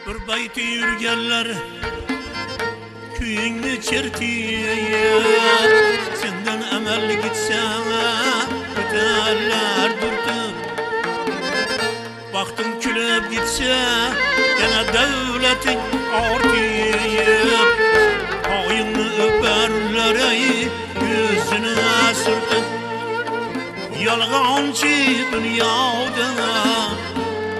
Bir bayti yürgenler kuyingni chertiyap, senden emel gitse öterler durtup. Baktın külüp gitse yana devletin artıyıp, ayını öperler ey yüzünü sürtüp. Yalgancı dünyada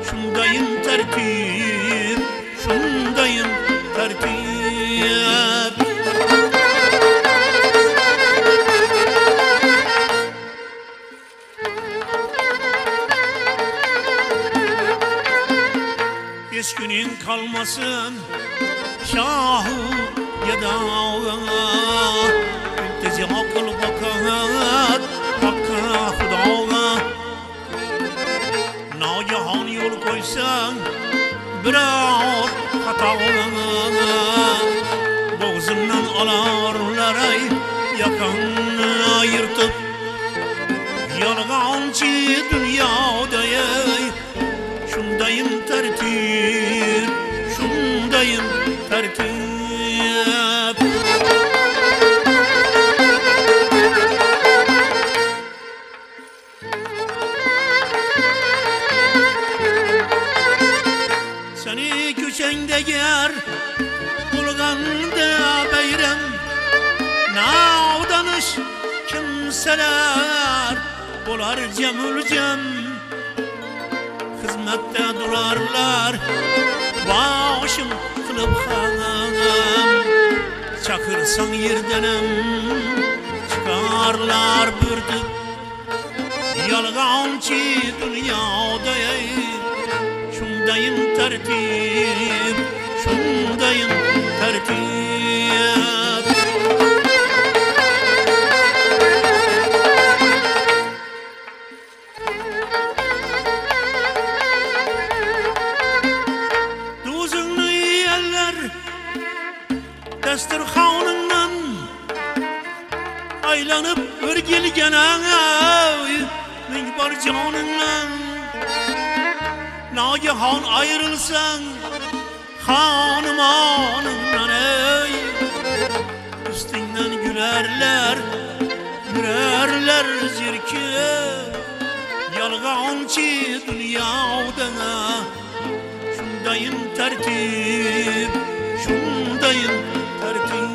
şundayım tertip, şundayım tertip. Hiç günün kalmasın şahı ya da iltica kıl bakat hakka Hudağa. Nagahan yol koysan birer hatağa, boğazından alarlar ay yakanı ayırtıp. Yalgancı dünyada ey şundayım tertip, şundayım tertip. Seni köşende ger bulganda bayram, navdanış kimseler bular cemülcem. Hizmette durarlar başım kılıp hanım, çakırsan yerdenem çıkarlar bürdüp. Yalgancı dünyada ey şundayım tertip, şundayım tertip. Duzunlu yerler desturxanından aylanıp örgilgen ay min bar canından. Nagahan ayrılsan hanım anından ey, üstünden gülerler gürerler zirkip. Yalgancı dünyada şundayım tertip, şundayım tertip.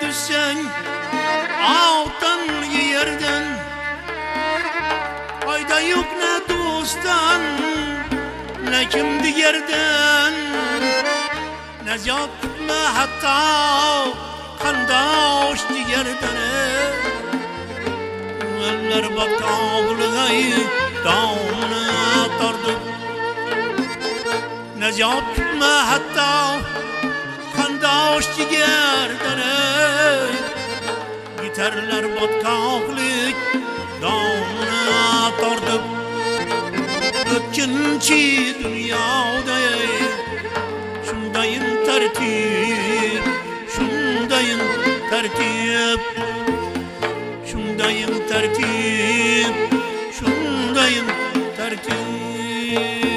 Düşsen alttan yerden, fayda yok ne dosttan ne kimdi yerden. Necat tutma hatta kandaş yerden. Eller batkavlığı dağını tardıp. Necat tutma hatta kandaş yerden. Gitarlar batkavlık dağına tardıp. Ötkinci dünyada şundayım tertip, şundayım tertip, şundayım tertip, şundayım tertip.